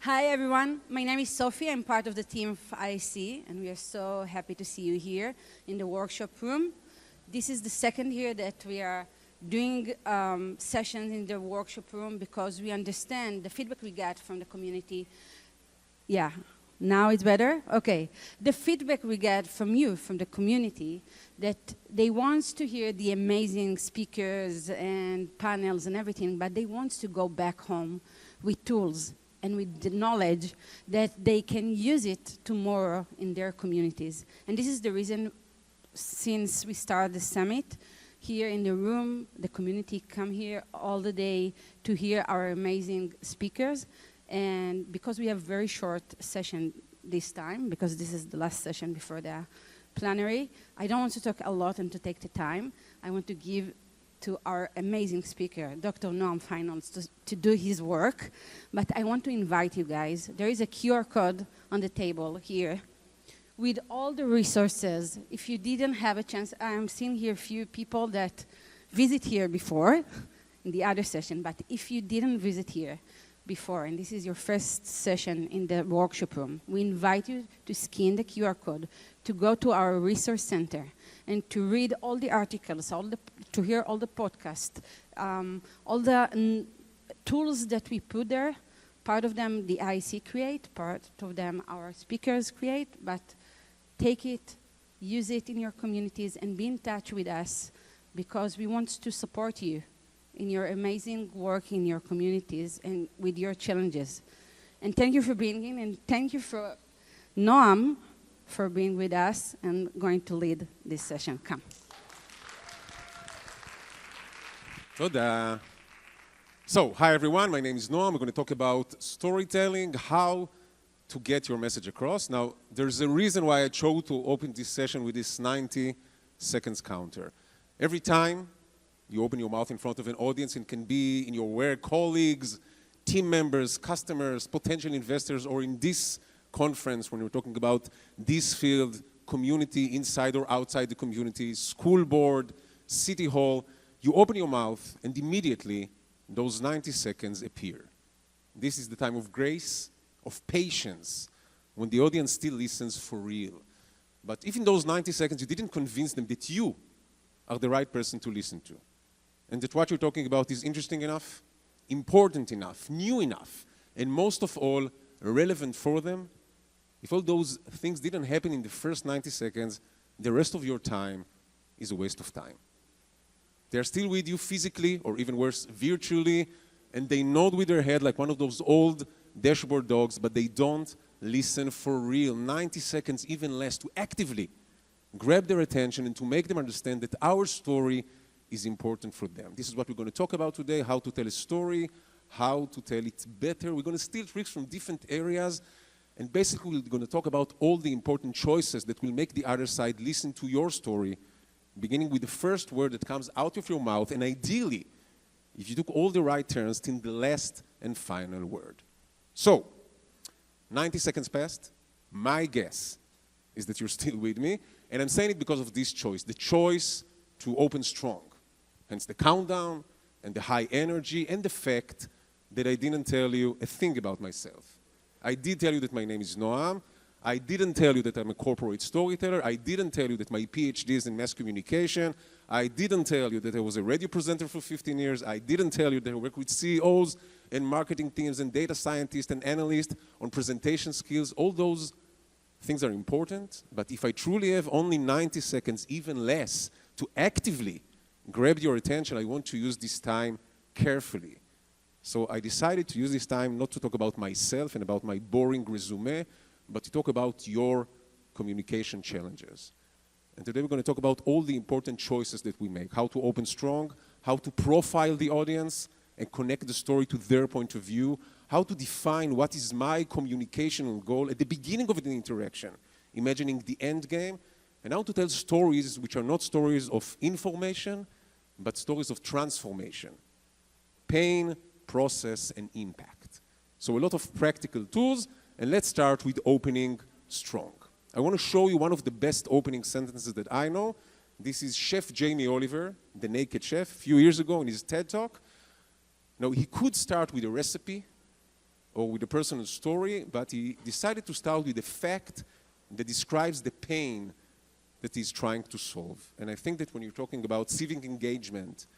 Hi everyone, my name is Sophy. I'm part of the team of IC, and we are so happy to see you here in the workshop room. This is the second year that we are doing sessions in the workshop room because we understand the feedback we get from the community. Yeah, now it's better? Okay. The feedback we get from you, from the community, that they want to hear the amazing speakers and panels and everything, but they want to go back home with tools and with the knowledge that they can use it tomorrow in their communities. And this is the reason, since we started the summit, here in the room, the community come here all the day to hear our amazing speakers. And because we have very short session this time, because this is the last session before the plenary, I don't want to talk a lot and to take the time. I want to give to our amazing speaker, Dr. Noam Feinholtz, to do his work. But I want to invite you guys. There is a QR code on the table here with all the resources. If you didn't have a chance, I'm seeing here a few people that visit here before in the other session, but if you didn't visit here before, and this is your first session in the workshop room, we invite you to scan the QR code, to go to our resource center, and to read all the articles, to hear all the podcasts, all the tools that we put there. Part of them the IC create, part of them our speakers create, but take it, use it in your communities, and be in touch with us because we want to support you in your amazing work in your communities and with your challenges. And thank you for being in, and thank you for Noam for being with us and going to lead this session. Come. Toda. So, hi everyone, my name is Noam. We're going to talk about storytelling, how to get your message across. Now, there's a reason why I chose to open this session with this 90 seconds counter. Every time you open your mouth in front of an audience, it can be in your work colleagues, team members, customers, potential investors, or in this conference when we're talking about this field, community, inside or outside the community, school board, city hall, you open your mouth and immediately those 90 seconds appear. This is the time of grace, of patience, when the audience still listens for real. But if in those 90 seconds you didn't convince them that you are the right person to listen to, and that what you're talking about is interesting enough, important enough, new enough, and most of all, relevant for them, if all those things didn't happen in the first 90 seconds, the rest of your time is a waste of time. They're still with you physically, or even worse, virtually, and they nod with their head like one of those old dashboard dogs, but they don't listen for real. 90 seconds, even less, to actively grab their attention and to make them understand that our story is important for them. This is what we're going to talk about today, how to tell a story, how to tell it better. We're going to steal tricks from different areas, and basically we're going to talk about all the important choices that will make the other side listen to your story, beginning with the first word that comes out of your mouth, and ideally, if you took all the right turns, till the last and final word. So, 90 seconds passed. My guess is that you're still with me, and I'm saying it because of this choice, the choice to open strong. Hence the countdown and the high energy and the fact that I didn't tell you a thing about myself. I did tell you that my name is Noam. I didn't tell you that I'm a corporate storyteller. I didn't tell you that my PhD is in mass communication. I didn't tell you that I was a radio presenter for 15 years. I didn't tell you that I work with CEOs and marketing teams and data scientists and analysts on presentation skills. All those things are important, but if I truly have only 90 seconds, even less, to actively grab your attention, I want to use this time carefully. So I decided to use this time not to talk about myself and about my boring resume, but to talk about your communication challenges. And today we're going to talk about all the important choices that we make, how to open strong, how to profile the audience and connect the story to their point of view, how to define what is my communicational goal at the beginning of the interaction, imagining the end game, and how to tell stories which are not stories of information, but stories of transformation, pain, process, and impact. So a lot of practical tools, and let's start with opening strong. I want to show you one of the best opening sentences that I know. This is Chef Jamie Oliver, the Naked Chef, a few years ago in his TED Talk. Now, he could start with a recipe or with a personal story, but he decided to start with a fact that describes the pain that he's trying to solve. And I think that when you're talking about civic engagement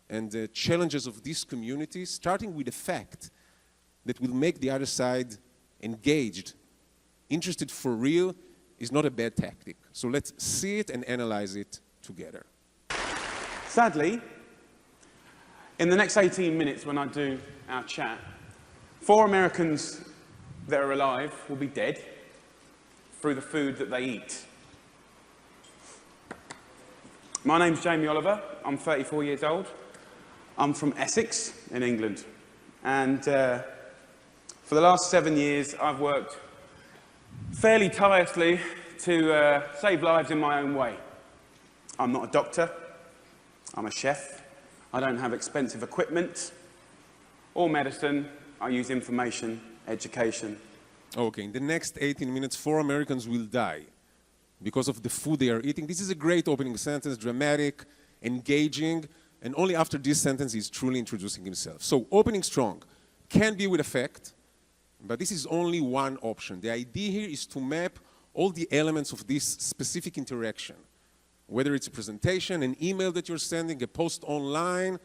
and the challenges of this community, starting with a fact that will make the other side engaged, interested for real, is not a bad tactic. So let's see it and analyze it together. Sadly, in the next 18 minutes when I do our chat, 4 Americans that are alive will be dead through the food that they eat. My name's Jamie Oliver. I'm 34 years old. I'm from Essex in England. And for the last 7 years, I've worked fairly tirelessly to save lives in my own way. I'm not a doctor. I'm a chef. I don't have expensive equipment or medicine. I use information, education. Okay, in the next 18 minutes, 4 Americans will die because of the food they are eating. This is a great opening sentence, dramatic, engaging, and only after this sentence he's truly introducing himself. So, opening strong can be with effect, but this is only one option. The idea here is to map all the elements of this specific interaction, whether it's a presentation, an email that you're sending, a post online,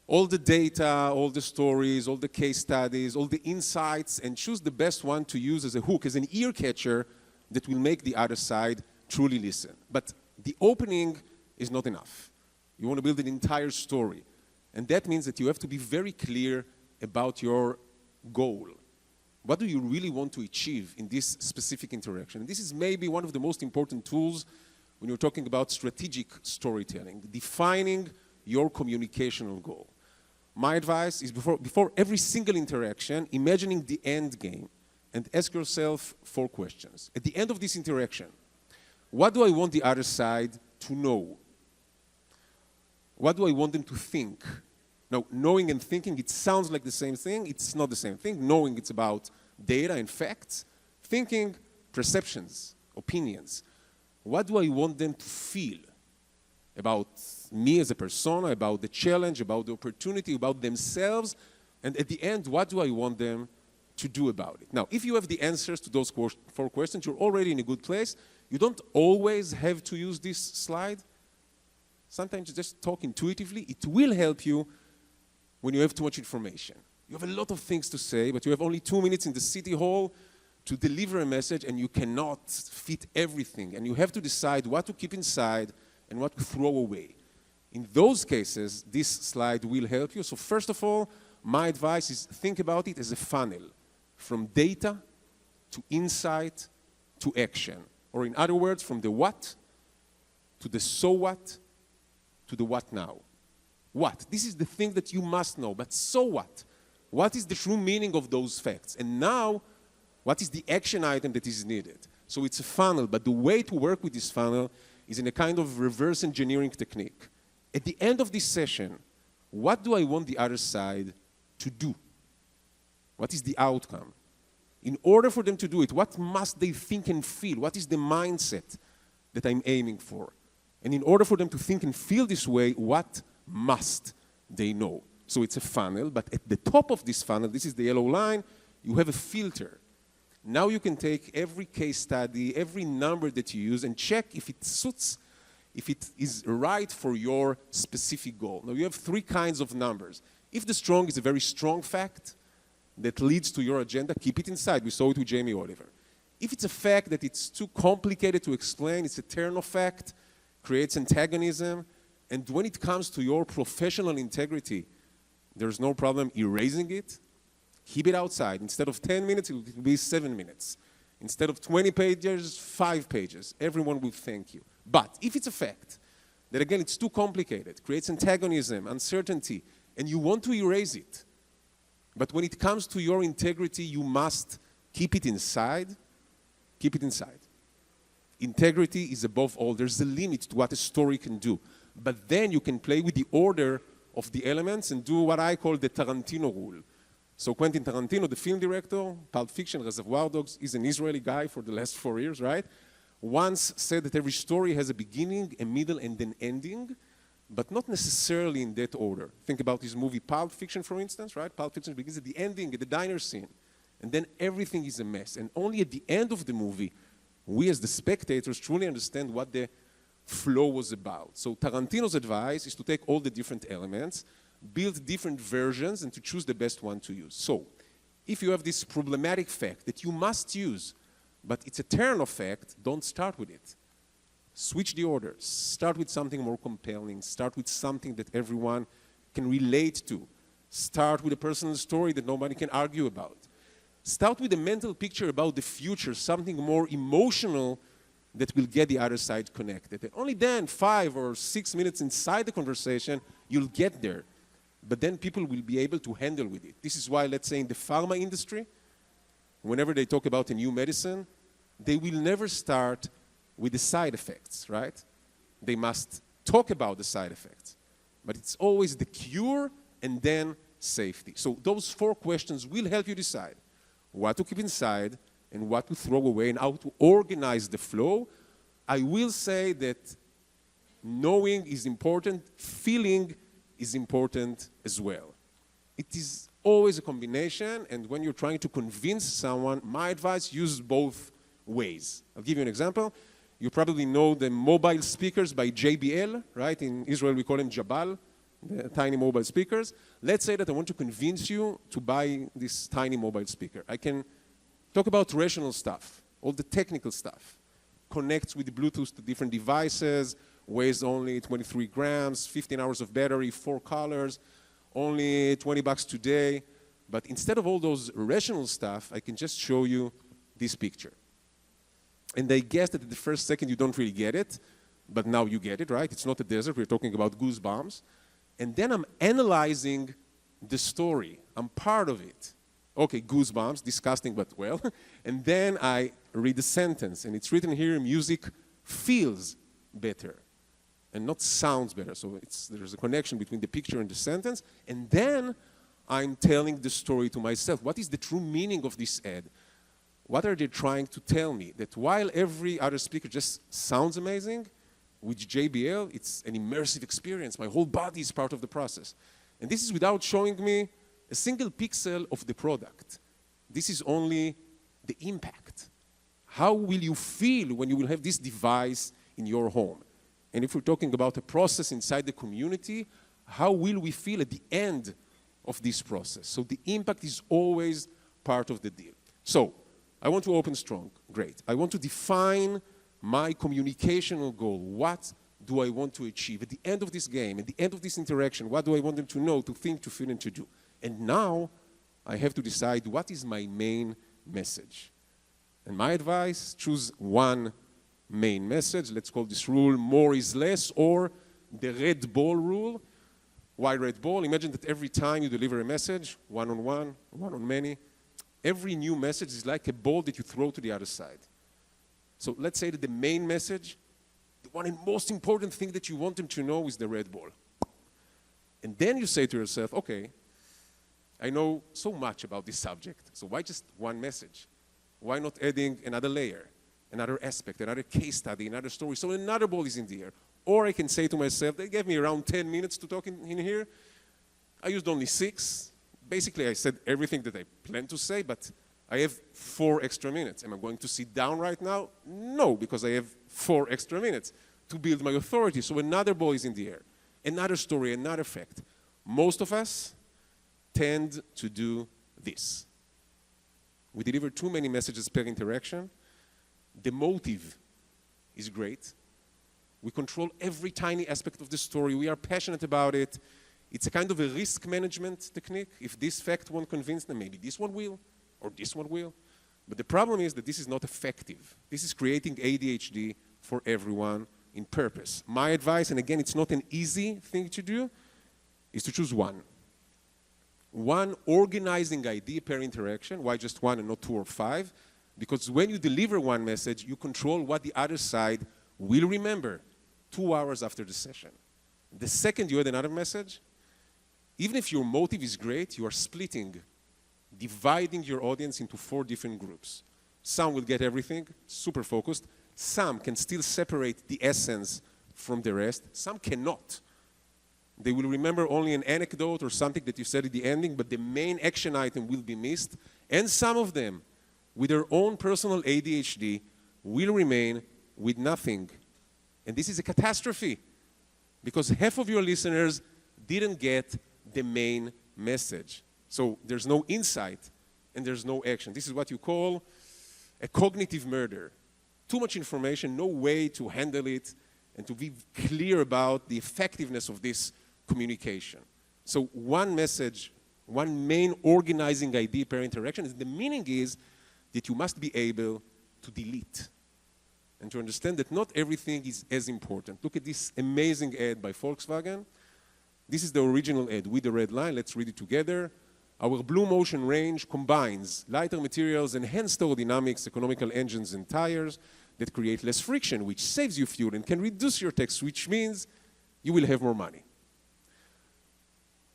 all the data, all the stories, all the case studies, all the insights, and choose the best one to use as a hook, as an ear catcher that will make the other side truly listen. But the opening is not enough. You want to build an entire story. And that means that you have to be very clear about your goal. What do you really want to achieve in this specific interaction? And this is maybe one of the most important tools when you're talking about strategic storytelling, defining your communicational goal. My advice is before every single interaction, imagining the end game and ask yourself 4 questions. At the end of this interaction, what do I want the other side to know? What do I want them to think? Now, knowing and thinking, it sounds like the same thing. It's not the same thing. Knowing, it's about data and facts. Thinking, perceptions, opinions. What do I want them to feel about me as a persona, about the challenge, about the opportunity, about themselves? And at the end, what do I want them to do about it? Now, if you have the answers to those 4 questions, you're already in a good place. You don't always have to use this slide. Sometimes you just talk intuitively. It will help you when you have too much information. You have a lot of things to say, but you have only 2 minutes in the city hall to deliver a message, and you cannot fit everything. And you have to decide what to keep inside and what to throw away. In those cases, this slide will help you. So first of all, my advice is think about it as a funnel, from data to insight to action. Or in other words, from the what to the so what to the what now. What? This is the thing that you must know, but so what? What is the true meaning of those facts? And now, what is the action item that is needed? So it's a funnel, but the way to work with this funnel is in a kind of reverse engineering technique. At the end of this session, what do I want the other side to do? What is the outcome? In order for them to do it, what must they think and feel? What is the mindset that I'm aiming for? And in order for them to think and feel this way, what must they know? So it's a funnel, but at the top of this funnel, this is the yellow line, you have a filter. Now you can take every case study, every number that you use, and check if it suits, if it is right for your specific goal. Now you have 3 kinds of numbers. If the strong is a very strong fact that leads to your agenda, keep it inside. We saw it with Jamie Oliver. If it's a fact that it's too complicated to explain, it's a turn of fact, creates antagonism, and when it comes to your professional integrity, there's no problem erasing it. Keep it outside. Instead of 10 minutes, it will be 7 minutes. Instead of 20 pages, 5 pages. Everyone will thank you. But if it's a fact that, again, it's too complicated, creates antagonism, uncertainty, and you want to erase it, but when it comes to your integrity, you must keep it inside. Keep it inside. Integrity is above all. There's a limit to what a story can do. But then you can play with the order of the elements and do what I call the Tarantino rule. So Quentin Tarantino, the film director, Pulp Fiction, Reservoir Dogs, is an Israeli guy for the last 4 years, right? Once said that every story has a beginning, a middle, and an ending. but not necessarily in that order. Think about this movie Pulp Fiction, for instance, right? Pulp Fiction begins at the ending, at the diner scene, and then everything is a mess. And only at the end of the movie, we as the spectators truly understand what the flow was about. So Tarantino's advice is to take all the different elements, build different versions, and to choose the best one to use. So if you have this problematic fact that you must use, but it's a turn-off fact, don't start with it. Switch the order. Start with something more compelling. Start with something that everyone can relate to. Start with a personal story that nobody can argue about. Start with a mental picture about the future, something more emotional that will get the other side connected. And only then, 5 or 6 minutes inside the conversation, you'll get there. But then people will be able to handle with it. This is why, let's say, in the pharma industry, whenever they talk about a new medicine, they will never start with the side effects, right? They must talk about the side effects. But it's always the cure and then safety. So those 4 questions will help you decide what to keep inside and what to throw away and how to organize the flow. I will say that knowing is important, feeling is important as well. It is always a combination, and when you're trying to convince someone, my advice, use both ways. I'll give you an example. You probably know the mobile speakers by JBL, right? In Israel, we call them Jabal, the tiny mobile speakers. Let's say that I want to convince you to buy this tiny mobile speaker. I can talk about rational stuff, all the technical stuff. Connects with Bluetooth to different devices, weighs only 23 grams, 15 hours of battery, 4 colors, only $20 today. But instead of all those rational stuff, I can just show you this picture. And I guess that at the first second you don't really get it, but now you get it, right? It's not a desert, we're talking about goosebumps. And then I'm analyzing the story. I'm part of it. Okay, goosebumps, disgusting but well. And then I read the sentence, and it's written here, music feels better and not sounds better. So there's a connection between the picture and the sentence. And then I'm telling the story to myself. What is the true meaning of this ad? What are they trying to tell me? That while every other speaker just sounds amazing, with JBL, it's an immersive experience. My whole body is part of the process. And this is without showing me a single pixel of the product. This is only the impact. How will you feel when you will have this device in your home? And if we're talking about a process inside the community, how will we feel at the end of this process? So the impact is always part of the deal. So I want to open strong. Great. I want to define my communicational goal. What do I want to achieve? At the end of this game, at the end of this interaction, what do I want them to know, to think, to feel, and to do? And now I have to decide what is my main message. And my advice, choose one main message. Let's call this rule more is less, or the red ball rule. Why red ball? Imagine that every time you deliver a message, one-on-one, one-on-many, every new message is like a ball that you throw to the other side. So let's say that the main message, the one and most important thing that you want them to know is the red ball. And then you say to yourself, okay, I know so much about this subject, so why just one message? Why not adding another layer, another aspect, another case study, another story, so another ball is in the air? Or I can say to myself, they gave me around 10 minutes to talk in here. I used only 6. Basically, I said everything that I planned to say, but I have 4 extra minutes. Am I going to sit down right now? No, because I have 4 extra minutes to build my authority. So another ball is in the air, another story, another fact. Most of us tend to do this. We deliver too many messages per interaction. The motive is great. We control every tiny aspect of the story. We are passionate about it. It's a kind of a risk management technique. If this fact won't convince them, maybe this one will, or this one will. But the problem is that this is not effective. This is creating ADHD for everyone in purpose. My advice, and again, it's not an easy thing to do, is to choose one. One organizing idea per interaction. Why just one and not 2 or 5? Because when you deliver one message, you control what the other side will remember 2 hours after the session. The second you add another message, even if your motive is great, you are splitting, dividing your audience into 4 different groups. Some will get everything, super focused. Some can still separate the essence from the rest. Some cannot. They will remember only an anecdote or something that you said at the ending, but the main action item will be missed. And some of them, with their own personal ADHD, will remain with nothing. And this is a catastrophe, because half of your listeners didn't get the main message. So there's no insight and there's no action. This is what you call a cognitive murder. Too much information, no way to handle it and to be clear about the effectiveness of this communication. So one message, one main organizing idea per interaction is the meaning is that you must be able to delete and to understand that not everything is as important. Look at this amazing ad by Volkswagen. This is the original ad with the red line. Let's read it together. Our Blue Motion range combines lighter materials, enhanced aerodynamics, economical engines and tires that create less friction, which saves you fuel and can reduce your tax, which means you will have more money.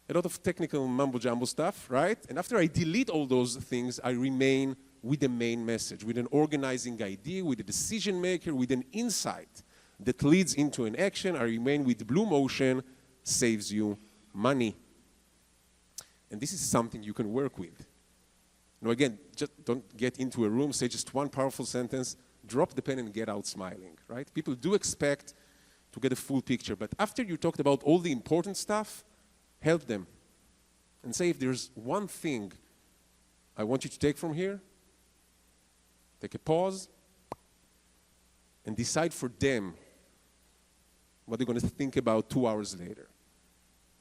A lot of technical mumbo-jumbo stuff, right? And after I delete all those things, I remain with the main message, with an organizing idea, with a decision maker, with an insight that leads into an action. I remain with Blue Motion, saves you money. And this is something you can work with. Now again, just don't get into a room, say just one powerful sentence, drop the pen and get out smiling, right? People do expect to get a full picture, but after you talked about all the important stuff, help them. And say, if there's one thing I want you to take from here, take a pause and decide for them what they're going to think about 2 hours later.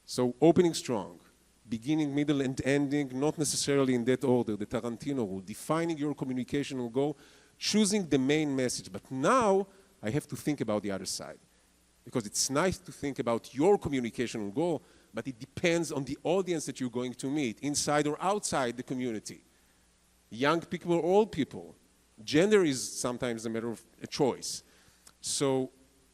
So opening strong, beginning, middle, and ending, not necessarily in that order, the Tarantino rule, defining your communicational goal, choosing the main message. But now I have to think about the other side. Because it's nice to think about your communicational goal, but it depends on the audience that you're going to meet, inside or outside the community. Young people or old people. Gender is sometimes a matter of a choice. So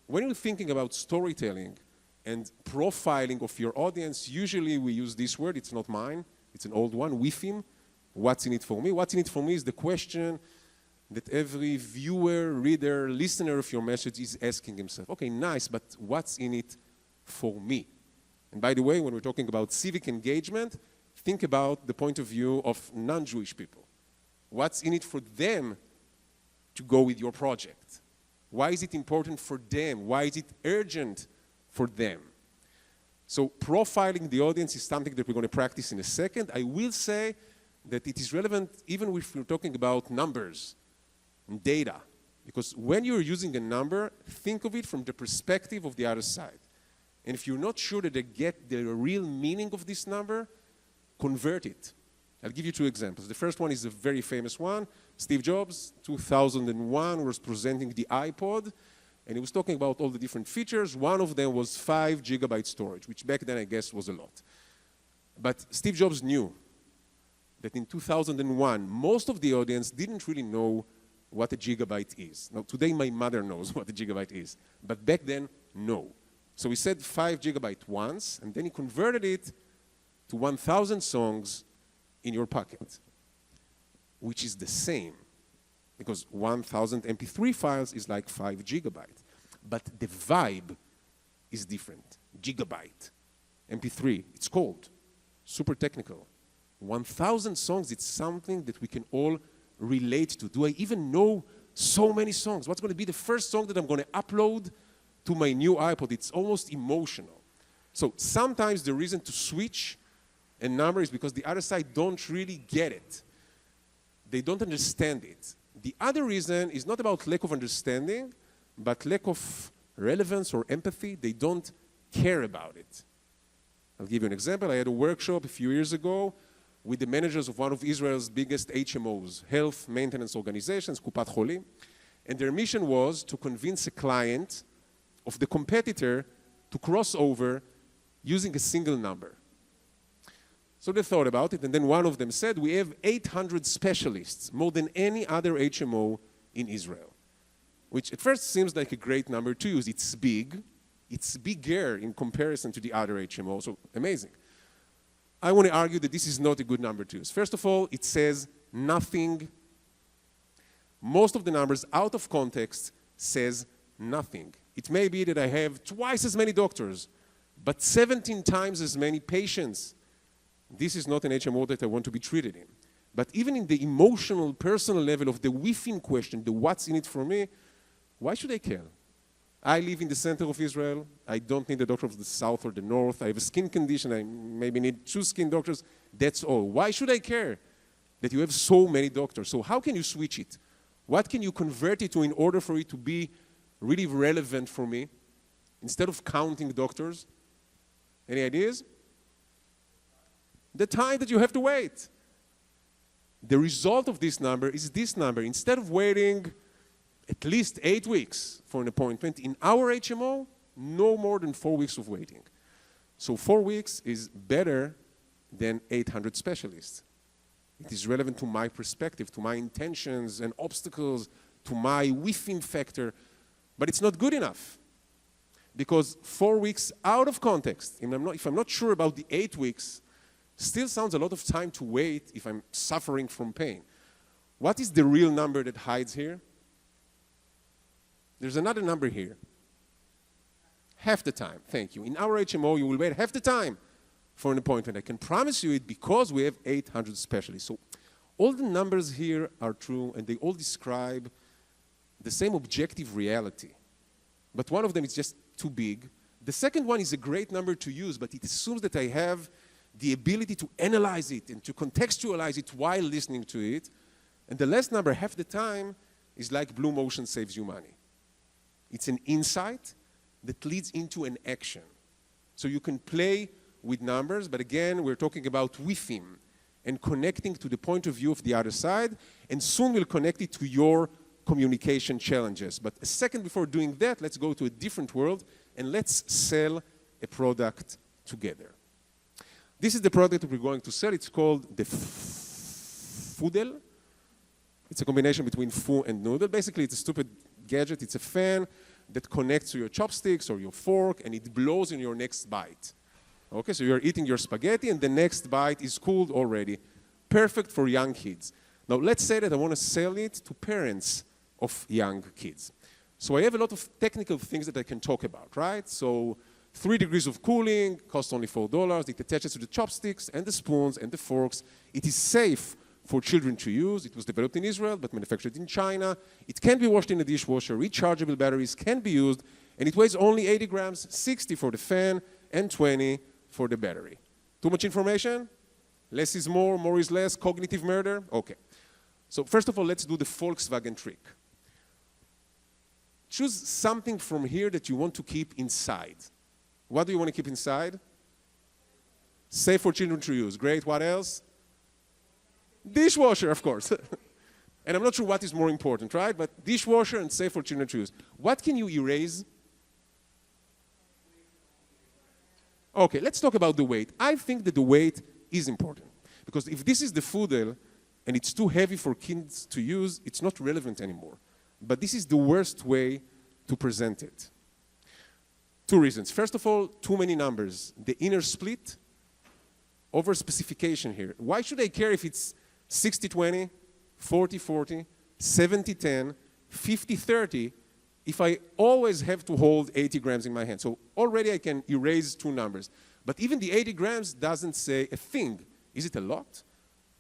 when you're thinking about storytelling and profiling of your audience, usually we use this word. It's not mine. It's an old one, WIFM. What's in it for me? What's in it for me is the question that every viewer, reader, listener of your message is asking himself. Okay, nice, but what's in it for me? And by the way, when we're talking about civic engagement, think about the point of view of non-Jewish people. What's in it for them to go with your project? Why is it important for them? Why is it urgent for them? So profiling the audience is something that we're going to practice in a second. I will say that it is relevant even if we're talking about numbers and data. Because when you're using a number, think of it from the perspective of the other side. And if you're not sure that they get the real meaning of this number, convert it. I'll give you two examples. The first one is a very famous one. Steve Jobs, 2001, was presenting the iPod, and he was talking about all the different features. One of them was 5 gigabyte storage, which back then I guess was a lot. But Steve Jobs knew that in 2001, most of the audience didn't really know what a gigabyte is. Now, today my mother knows what a gigabyte is, but back then, no. So he said 5 gigabyte once, and then he converted it to 1,000 songs in your pocket, which is the same, because 1,000 MP3 files is like 5 gigabyte. But the vibe is different. Gigabyte, MP3, it's cold, super technical. 1,000 songs, it's something that we can all relate to. Do I even know so many songs? What's going to be the first song that I'm going to upload to my new iPod? It's almost emotional. So sometimes the reason to switch a number is because the other side don't really get it. They don't understand it. The other reason is not about lack of understanding, but lack of relevance or empathy. They don't care about it. I'll give you an example. I had a workshop a few years ago with the managers of one of Israel's biggest HMOs, health maintenance organizations, Kupat Cholim, and their mission was to convince a client of the competitor to cross over using a single number. So they thought about it, and then one of them said, we have 800 specialists, more than any other HMO in Israel, which at first seems like a great number to use. It's big. It's bigger in comparison to the other HMO, so amazing. I want to argue that this is not a good number to use. First of all, it says nothing. Most of the numbers out of context says nothing. It may be that I have twice as many doctors, but 17 times as many patients. This is not an HMO that I want to be treated in. But even in the emotional, personal level of the within question, the what's in it for me, why should I care? I live in the center of Israel. I don't need a doctor of the south or the north. I have a skin condition. I maybe need 2 skin doctors. That's all. Why should I care that you have so many doctors? So how can you switch it? What can you convert it to in order for it to be really relevant for me? Instead of counting doctors, any ideas? The time that you have to wait. The result of this number is this number. Instead of waiting at least 8 weeks for an appointment, in our HMO, no more than 4 weeks of waiting. So 4 weeks is better than 800 specialists. It is relevant to my perspective, to my intentions and obstacles, to my within factor, but it's not good enough. Because 4 weeks out of context, if I'm not sure about the 8 weeks, still sounds a lot of time to wait if I'm suffering from pain. What is the real number that hides here? There's another number here. Half the time, thank you. In our HMO, you will wait half the time for an appointment. I can promise you it because we have 800 specialists. So all the numbers here are true, and they all describe the same objective reality. But one of them is just too big. The second one is a great number to use, but it assumes that I have the ability to analyze it and to contextualize it while listening to it. And the last number, half the time, is like Blue Motion saves you money. It's an insight that leads into an action. So you can play with numbers, but again, we're talking about within and connecting to the point of view of the other side, and soon we'll connect it to your communication challenges. But a second before doing that, let's go to a different world, and let's sell a product together. This is the product that we're going to sell. It's called the Foodle. It's a combination between foo and noodle. Basically, it's a stupid gadget. It's a fan that connects to your chopsticks or your fork, and it blows in your next bite. Okay, so you're eating your spaghetti, and the next bite is cooled already. Perfect for young kids. Now, let's say that I want to sell it to parents of young kids. So I have a lot of technical things that I can talk about, right? So 3 degrees of cooling, costs only $4. It attaches to the chopsticks and the spoons and the forks. It is safe for children to use. It was developed in Israel, but manufactured in China. It can be washed in a dishwasher. Rechargeable batteries can be used. And it weighs only 80 grams, 60 for the fan, and 20 for the battery. Too much information? Less is more is less, cognitive murder? Okay. So first of all, let's do the Volkswagen trick. Choose something from here that you want to keep inside. What do you want to keep inside? Safe for children to use. Great. What else? Dishwasher, of course. And I'm not sure what is more important, right? But dishwasher and safe for children to use. What can you erase? Okay, let's talk about the weight. I think that the weight is important. Because if this is the Foodle and it's too heavy for kids to use, it's not relevant anymore. But this is the worst way to present it. 2 reasons. First of all, too many numbers. The inner split, over specification here. Why should I care if it's 60-20, 40-40, 70-10, 50-30, if I always have to hold 80 grams in my hand? So already I can erase 2 numbers. But even the 80 grams doesn't say a thing. Is it a lot?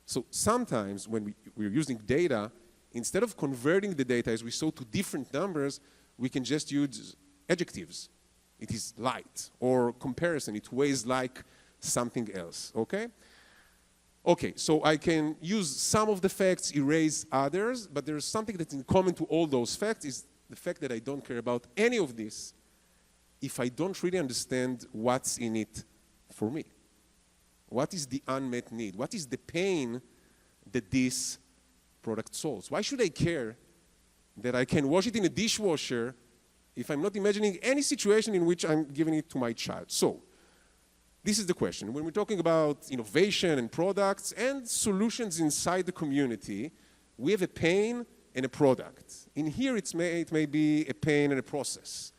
So sometimes when we're using data, instead of converting the data, as we saw, to different numbers, we can just use adjectives. It is light, or comparison, it weighs like something else, okay? Okay, so I can use some of the facts, erase others, but there's something that's in common to all those facts, is the fact that I don't care about any of this if I don't really understand what's in it for me. What is the unmet need? What is the pain that this product solves? Why should I care that I can wash it in a dishwasher if I'm not imagining any situation in which I'm giving it to my child? So, this is the question. When we're talking about innovation and products and solutions inside the community, we have a pain and a product. In here, it may be a pain and a process,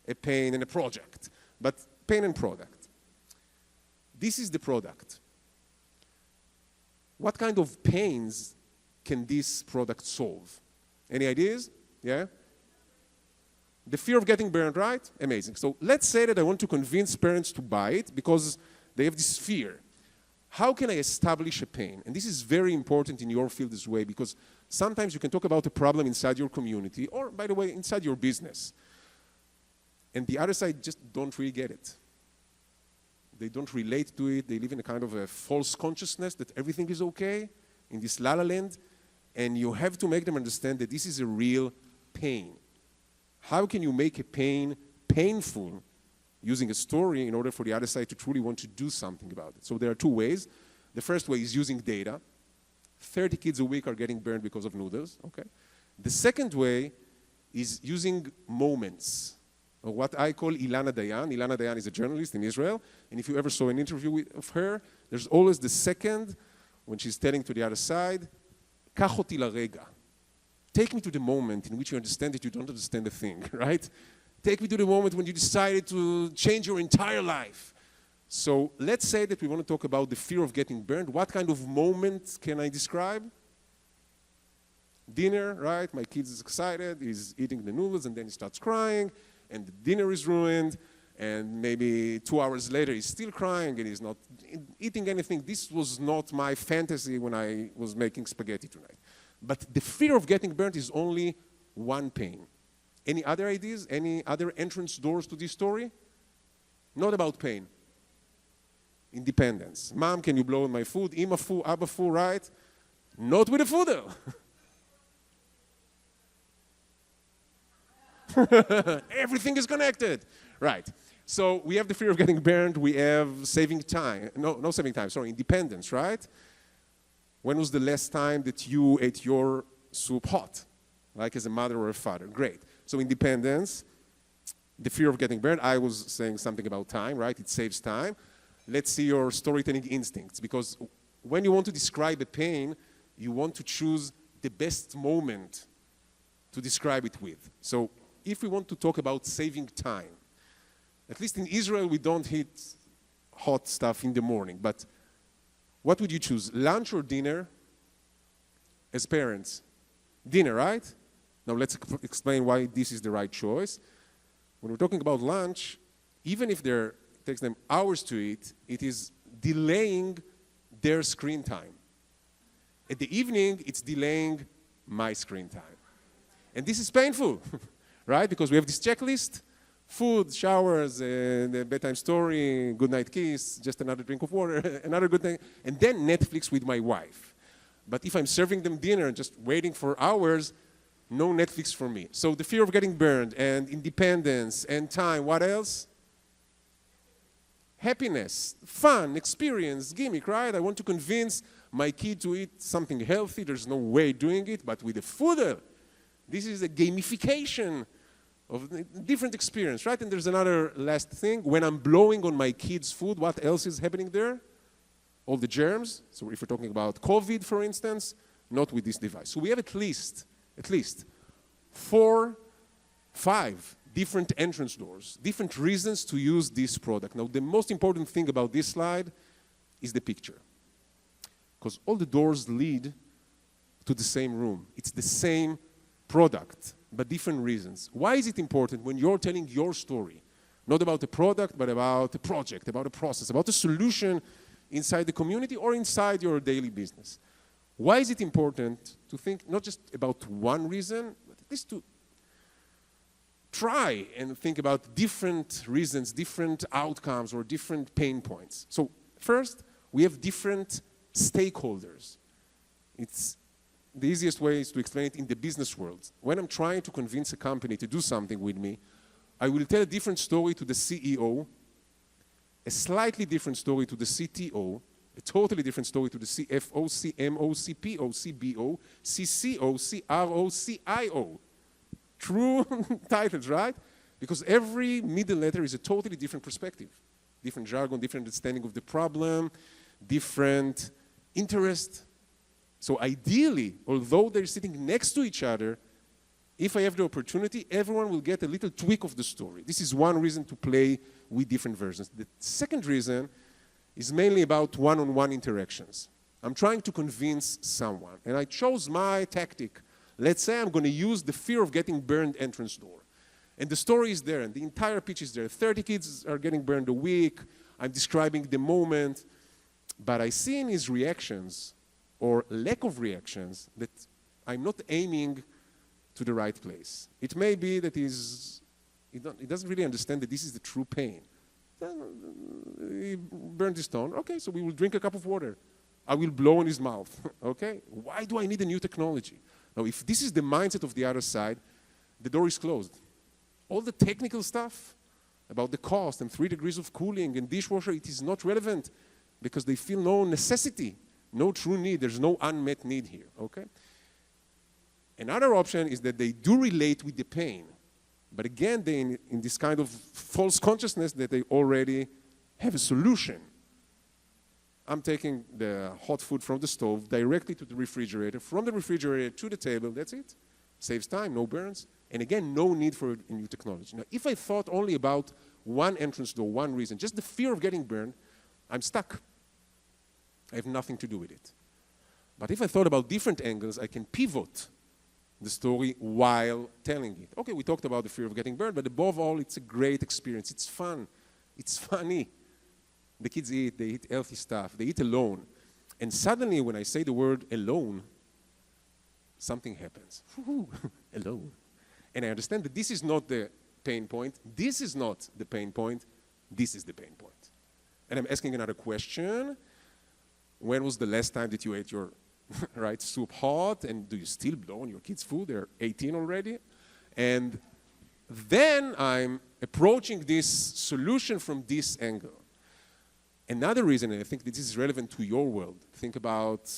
a pain and a project, but pain and product. This is the product. What kind of pains can this product solve? Any ideas? Yeah? The fear of getting burned, right? Amazing. So let's say that I want to convince parents to buy it because they have this fear. How can I establish a pain? And this is very important in your field as well, because sometimes you can talk about a problem inside your community or, by the way, inside your business. And the other side just don't really get it. They don't relate to it. They live in a kind of a false consciousness that everything is okay in this la-la land. And you have to make them understand that this is a real pain. How can you make a pain painful using a story in order for the other side to truly want to do something about it? So there are two ways. The first way is using data. 30 kids a week are getting burned because of noodles, okay? The second way is using moments, or what I call Ilana Dayan. Ilana Dayan is a journalist in Israel, and if you ever saw an interview of her, there's always the second when she's telling to the other side, Kach oti larega. Take me to the moment in which you understand that you don't understand a thing, right? Take me to the moment when you decided to change your entire life. So let's say that we want to talk about the fear of getting burned. What kind of moment can I describe? Dinner, right? My kid is excited, he's eating the noodles, and then he starts crying, and the dinner is ruined, and maybe 2 hours later he's still crying, and he's not eating anything. This was not my fantasy when I was making spaghetti tonight. But the fear of getting burnt is only one pain. Any other ideas? Any other entrance doors to this story? Not about pain. Independence. Mom, can you blow on my food? Ima fu, Abba fu, right? Not with a foodle. Everything is connected. Right. So we have the fear of getting burned. We have saving time. No saving time. Sorry, independence, right? When was the last time that you ate your soup hot? Like as a mother or a father. Great. So independence, the fear of getting burned. I was saying something about time, right? It saves time. Let's see your storytelling instincts. Because when you want to describe a pain, you want to choose the best moment to describe it with. So if we want to talk about saving time, at least in Israel, we don't eat hot stuff in the morning. But what would you choose, lunch or dinner as parents? Dinner, right? Now let's explain why this is the right choice. When we're talking about lunch, even if it takes them hours to eat, it is delaying their screen time. At the evening, it's delaying my screen time. And this is painful, right? Because we have this checklist, food, showers, the bedtime story, good night kiss, just another drink of water, another good thing, and then Netflix with my wife. But if I'm serving them dinner and just waiting for hours, no Netflix for me. So the fear of getting burned and independence and time, what else? Happiness, fun, experience, gimmick, right? I want to convince my kid to eat something healthy. There's no way doing it, but with a foodle. This is a gamification of a different experience, right? And there's another last thing. When I'm blowing on my kid's food, what else is happening there? All the germs. So if we're talking about COVID, for instance, not with this device. So we have at least 4, 5 different entrance doors, different reasons to use this product. Now, the most important thing about this slide is the picture. Because all the doors lead to the same room. It's the same product, but different reasons. Why is it important when you're telling your story? Not about the product, but about the project, about a process, about a solution inside the community or inside your daily business. Why is it important to think not just about one reason, but at least to try and think about different reasons, different outcomes, or different pain points? So first, we have different stakeholders. The easiest way is to explain it in the business world. When I'm trying to convince a company to do something with me, I will tell a different story to the CEO, a slightly different story to the CTO, a totally different story to the CFO, CMO, CPO, CBO, CCO, CRO, CIO. True titles, right? Because every middle letter is a totally different perspective. Different jargon, different understanding of the problem, different interest. So ideally, although they're sitting next to each other, if I have the opportunity, everyone will get a little tweak of the story. This is one reason to play with different versions. The second reason is mainly about one-on-one interactions. I'm trying to convince someone, and I chose my tactic. Let's say I'm going to use the fear of getting burned entrance door. And the story is there, and the entire pitch is there. 30 kids are getting burned a week. I'm describing the moment. But I see in his reactions, or lack of reactions, that I'm not aiming to the right place. It may be that he doesn't really understand that this is the true pain. He burned his tongue. Okay, so we will drink a cup of water. I will blow in his mouth. Okay? Why do I need a new technology? Now, if this is the mindset of the other side, the door is closed. All the technical stuff about the cost and 3 degrees of cooling and dishwasher, it is not relevant because they feel no necessity, no true need. There's no unmet need here, okay? Another option is that they do relate with the pain, but again, they in this kind of false consciousness that they already have a solution. I'm taking the hot food from the stove directly to the refrigerator, from the refrigerator to the table, that's it. Saves time, no burns. And again, no need for a new technology. Now, if I thought only about one entrance door, one reason, just the fear of getting burned, I'm stuck. I have nothing to do with it. But if I thought about different angles, I can pivot the story while telling it. Okay, we talked about the fear of getting burned, but above all, it's a great experience. It's fun. It's funny. The kids eat, they eat healthy stuff, they eat alone. And suddenly, when I say the word alone, something happens. Alone. And I understand that this is not the pain point. This is not the pain point. This is the pain point. And I'm asking another question. When was the last time that you ate your right soup hot? And do you still blow on your kids' food? They're 18 already. And then I'm approaching this solution from this angle. Another reason, and I think this is relevant to your world, think about,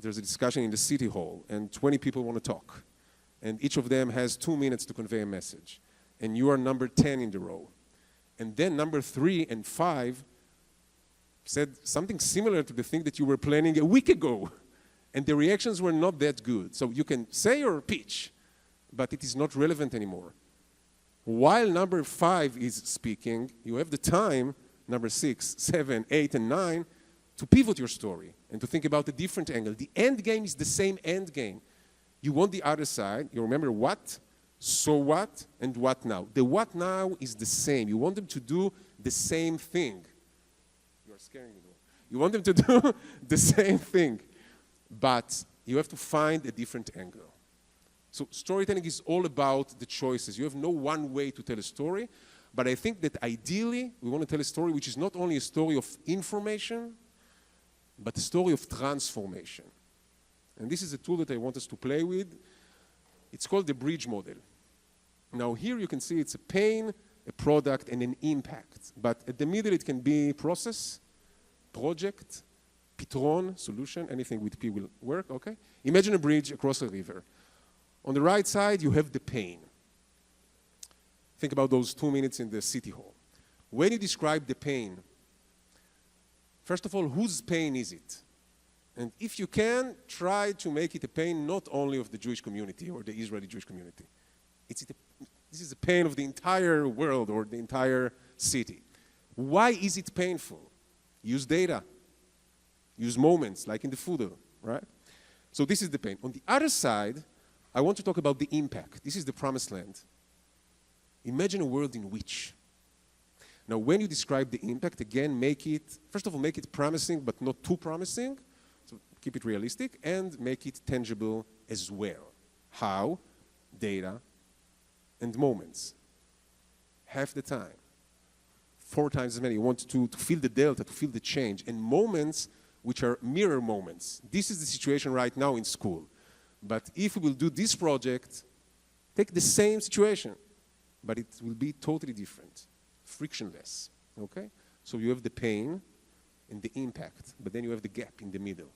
there's a discussion in the city hall, and 20 people want to talk. And each of them has 2 minutes to convey a message. And you are number 10 in the row. And then number 3 and 5 said something similar to the thing that you were planning a week ago. And the reactions were not that good. So you can say your pitch, but it is not relevant anymore. While number 5 is speaking, you have the time, number 6, 7, 8, and 9, to pivot your story and to think about a different angle. The end game is the same end game. You want the other side. You remember what, so what, and what now. The what now is the same. You want them to do the same thing. You are scaring me. You want them to do the same thing, but you have to find a different angle. So storytelling is all about the choices. You have no one way to tell a story, but I think that ideally we want to tell a story which is not only a story of information, but a story of transformation. And this is a tool that I want us to play with. It's called the bridge model. Now here you can see it's a pain, a product, and an impact. But at the middle it can be process, project, pitron, solution, anything with P will work, okay? Imagine a bridge across a river. On the right side you have the pain. Think about those 2 minutes in the city hall. When you describe the pain, first of all, whose pain is it? And if you can, try to make it a pain not only of the Jewish community or the Israeli Jewish community. This is the pain of the entire world or the entire city. Why is it painful? Use data. Use moments, like in the food, right? So this is the pain. On the other side, I want to talk about the impact. This is the promised land. Imagine a world in which. Now, when you describe the impact, again, first of all, make it promising, but not too promising. So keep it realistic, and make it tangible as well. How? Data and moments. Half the time. 4 times as many. You want to feel the delta, to feel the change. And moments which are mirror moments. This is the situation right now in school. But if we will do this project, take the same situation, but it will be totally different, frictionless, okay? So you have the pain and the impact, but then you have the gap in the middle.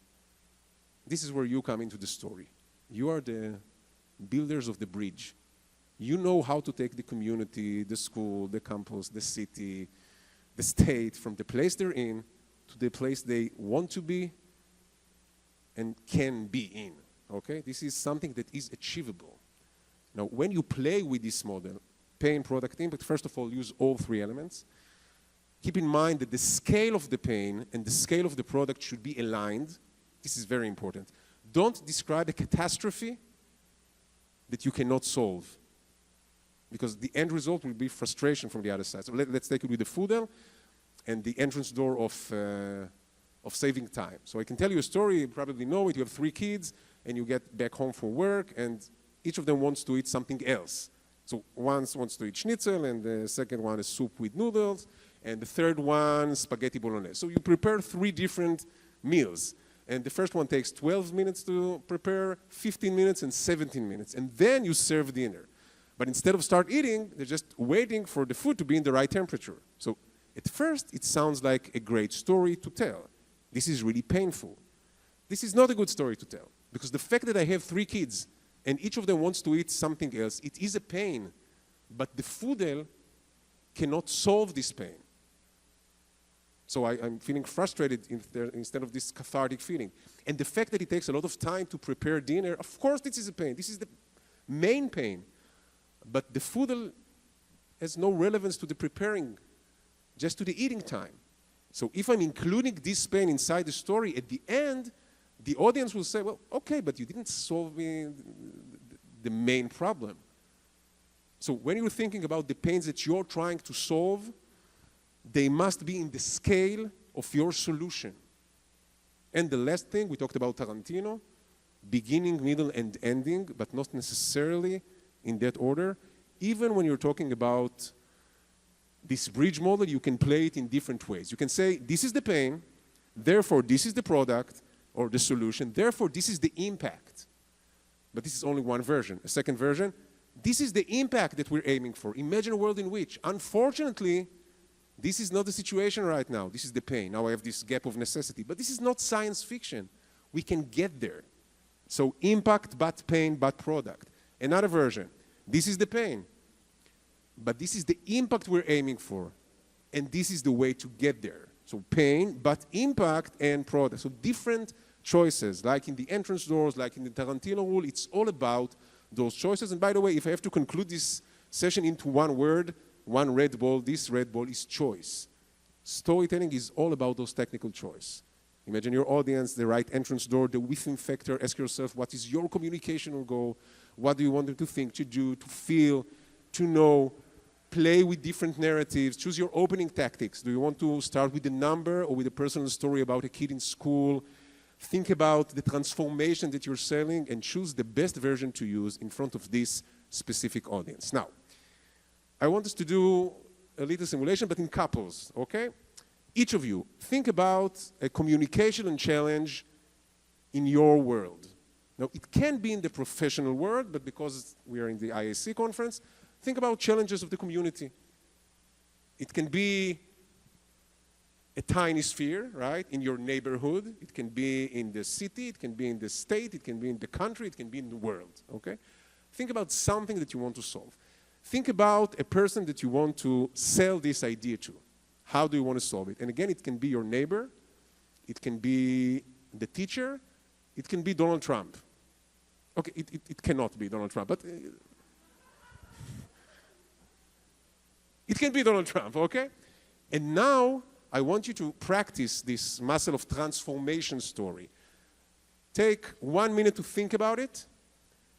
This is where you come into the story. You are the builders of the bridge. You know how to take the community, the school, the campus, the city, the state, from the place they're in to the place they want to be and can be in, okay? This is something that is achievable. Now, when you play with this model, pain, product, impact, first of all, use all 3 elements. Keep in mind that the scale of the pain and the scale of the product should be aligned. This is very important. Don't describe a catastrophe that you cannot solve. because the end result will be frustration from the other side. So let's take it with the funnel and the entrance door of saving time. So I can tell you a story, you probably know it. You have 3 kids, and you get back home from work, and each of them wants to eat something else. So one wants to eat schnitzel, and the second one is soup with noodles, and the third one, spaghetti bolognese. So you prepare 3 different meals. And the first one takes 12 minutes to prepare, 15 minutes, and 17 minutes. And then you serve dinner. But instead of start eating, they're just waiting for the food to be in the right temperature. So at first, it sounds like a great story to tell. This is really painful. This is not a good story to tell. Because the fact that I have 3 kids, and each of them wants to eat something else, it is a pain. But the food cannot solve this pain. So I'm feeling frustrated instead of this cathartic feeling. And the fact that it takes a lot of time to prepare dinner, of course this is a pain. This is the main pain. But the food has no relevance to the preparing, just to the eating time. So if I'm including this pain inside the story, at the end, the audience will say, well, okay, but you didn't solve the main problem. So when you're thinking about the pains that you're trying to solve, they must be in the scale of your solution. And the last thing, we talked about Tarantino, beginning, middle, and ending, but not necessarily in that order. Even when you're talking about this bridge model, you can play it in different ways. You can say, this is the pain, therefore this is the product or the solution, therefore this is the impact. But this is only one version. A second version, this is the impact that we're aiming for. Imagine a world in which, unfortunately, this is not the situation right now. This is the pain. Now I have this gap of necessity. But this is not science fiction. We can get there. So impact, but pain, but product. Another version. This is the pain. But this is the impact we're aiming for. And this is the way to get there. So pain, but impact and product. So different choices, like in the entrance doors, like in the Tarantino rule, it's all about those choices. And by the way, if I have to conclude this session into one word, one red ball, this red ball is choice. Storytelling is all about those technical choice. Imagine your audience, the right entrance door, the within factor. Ask yourself, what is your communicational goal? What do you want them to think, to do, to feel, to know? Play with different narratives. Choose your opening tactics. Do you want to start with a number or with a personal story about a kid in school? Think about the transformation that you're selling and choose the best version to use in front of this specific audience. Now, I want us to do a little simulation, but in couples, okay? Each of you, think about a communication and challenge in your world. Now, it can be in the professional world, but because we are in the IAC conference, think about challenges of the community. It can be a tiny sphere, right, in your neighborhood. It can be in the city, it can be in the state, it can be in the country, it can be in the world, okay? Think about something that you want to solve. Think about a person that you want to sell this idea to. How do you want to solve it? And again, it can be your neighbor, it can be the teacher, it can be Donald Trump. Okay, it cannot be Donald Trump, but it can be Donald Trump, okay? And now, I want you to practice this muscle of transformation story. Take 1 minute to think about it,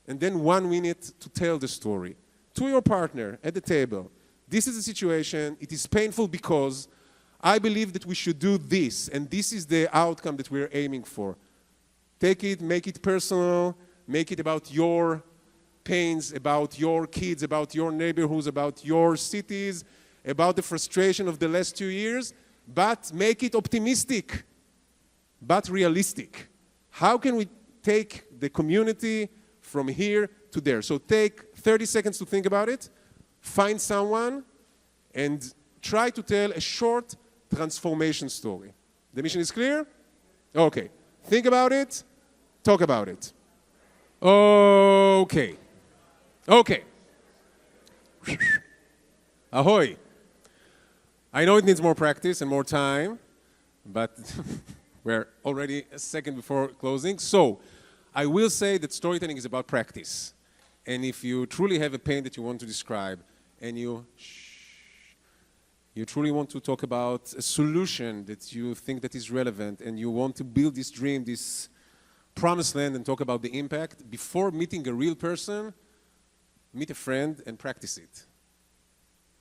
and then 1 minute to tell the story. To your partner at the table, this is the situation, it is painful because I believe that we should do this, and this is the outcome that we're aiming for. Take it, make it personal, make it about your pains, about your kids, about your neighborhoods, about your cities, about the frustration of the last 2 years, but make it optimistic, but realistic. How can we take the community from here to there? So take 30 seconds to think about it, find someone, and try to tell a short transformation story. The mission is clear? Okay. Think about it, talk about it. Okay. Okay. Ahoy. I know it needs more practice and more time, but we're already a second before closing. So I will say that storytelling is about practice. And if you truly have a pain that you want to describe, and you truly want to talk about a solution that you think that is relevant, and you want to build this dream, this promised land, and talk about the impact, before meeting a real person, meet a friend and practice it.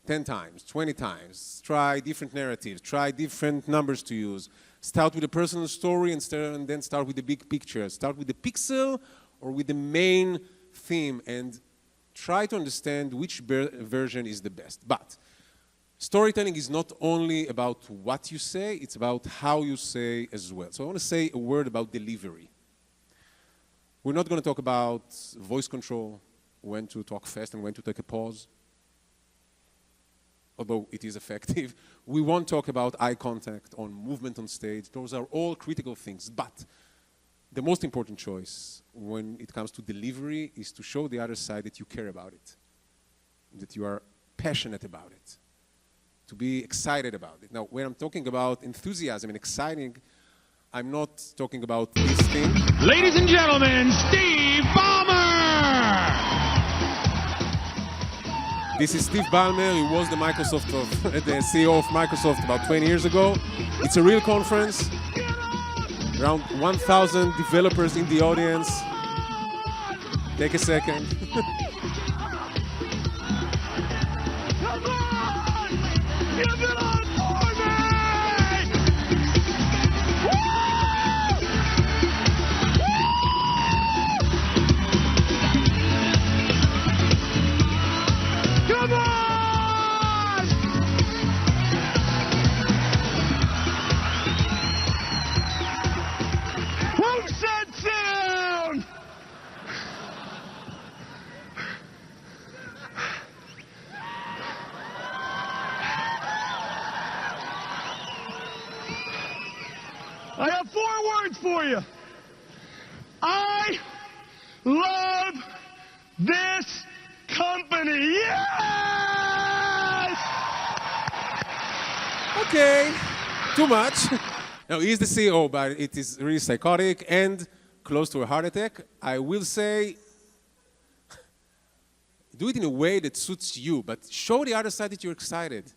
10 times, 20 times. Try different narratives. Try different numbers to use. Start with a personal story and then start with the big picture. Start with the pixel or with the main theme and try to understand which version is the best. But storytelling is not only about what you say, it's about how you say as well. So I want to say a word about delivery. We're not going to talk about voice control, when to talk fast and when to take a pause, although it is effective. We won't talk about eye contact, on movement on stage. Those are all critical things. But the most important choice when it comes to delivery is to show the other side that you care about it, that you are passionate about it, to be excited about it. Now, when I'm talking about enthusiasm and exciting, I'm not talking about this thing. Ladies and gentlemen, Steve Ballmer! This is Steve Ballmer. He was the the CEO of Microsoft about 20 years ago. It's a real conference. Around 1,000 developers in the audience. Take a second. Come on! Give it on for me! Come on! Who said sit down? I have 4 words for you. I love this company. Yes! Okay, too much. Now, he's the CEO, but it is really psychotic and close to a heart attack. I will say, do it in a way that suits you, but show the other side that you're excited,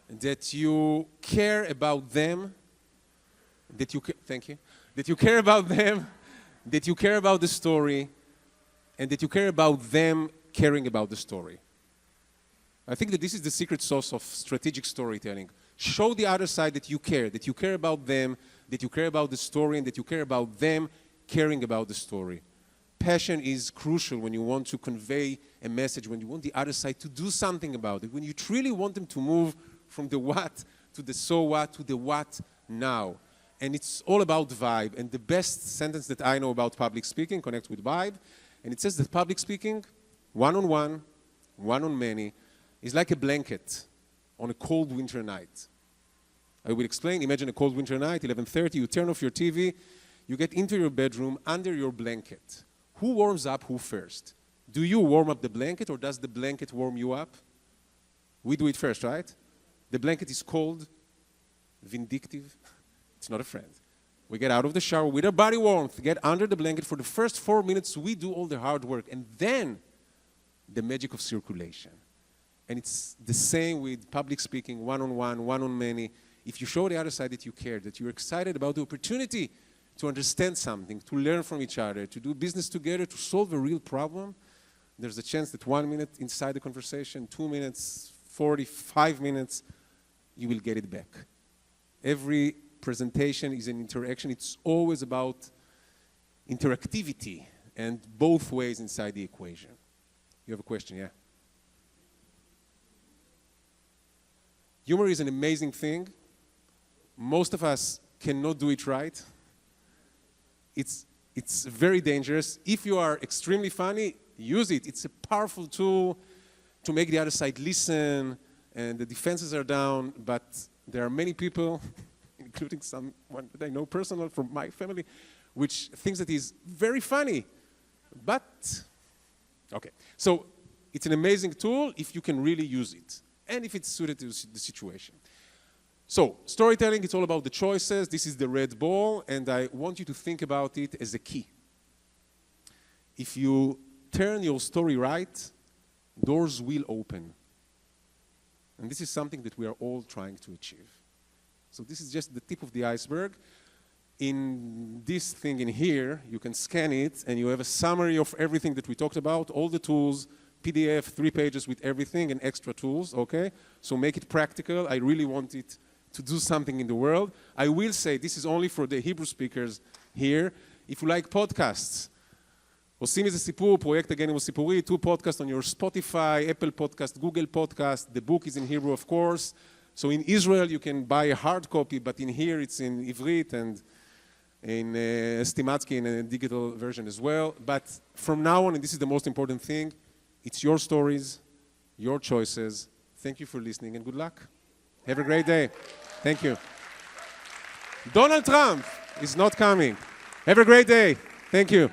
that you care about them, thank you, that you care about them, that you care about the story, and that you care about them caring about the story. I think that this is the secret sauce of strategic storytelling. Show the other side that you care about them, that you care about the story, and that you care about them caring about the story. Passion is crucial when you want to convey a message, when you want the other side to do something about it, when you truly want them to move from the what to the so what to the what now. And it's all about vibe. And the best sentence that I know about public speaking connects with vibe. And it says that public speaking, one-on-one, one-on-many, is like a blanket on a cold winter night. I will explain. Imagine a cold winter night, 11:30, you turn off your TV, you get into your bedroom under your blanket. Who warms up who first? Do you warm up the blanket or does the blanket warm you up? We do it first, right? The blanket is cold, vindictive. It's not a friend. We get out of the shower with our body warmth, get under the blanket. For the first 4 minutes, we do all the hard work. And then the magic of circulation. And it's the same with public speaking, one-on-one, one-on-many. If you show the other side that you care, that you're excited about the opportunity to understand something, to learn from each other, to do business together, to solve a real problem, there's a chance that 1 minute inside the conversation, 2 minutes, 45 minutes, you will get it back. Every presentation is an interaction. It's always about interactivity and both ways inside the equation. You have a question, yeah? Humor is an amazing thing. Most of us cannot do it right. It's very dangerous. If you are extremely funny, use it. It's a powerful tool to make the other side listen, and the defenses are down, but there are many people, including someone that I know personal from my family, which thinks that he's very funny. But, okay. So it's an amazing tool if you can really use it, and if it's suited to the situation. So storytelling, it's all about the choices. This is the red ball, and I want you to think about it as a key. If you turn your story right, doors will open. And this is something that we are all trying to achieve. So this is just the tip of the iceberg. In this thing in here, you can scan it, and you have a summary of everything that we talked about, all the tools PDF, 3 pages with everything and extra tools, okay? So make it practical. I really want it to do something in the world. I will say, this is only for the Hebrew speakers here. If you like podcasts, עושים איזה סיפור, פרויקט הגנים וסיפורי, 2 podcasts on your Spotify, Apple podcast, Google podcast. The book is in Hebrew, of course. So in Israel, you can buy a hard copy, but in here, it's in Ivrit and in Stimatsky in a digital version as well. But from now on, and this is the most important thing, it's your stories, your choices. Thank you for listening and good luck. Have a great day. Thank you. Donald Trump is not coming. Have a great day. Thank you.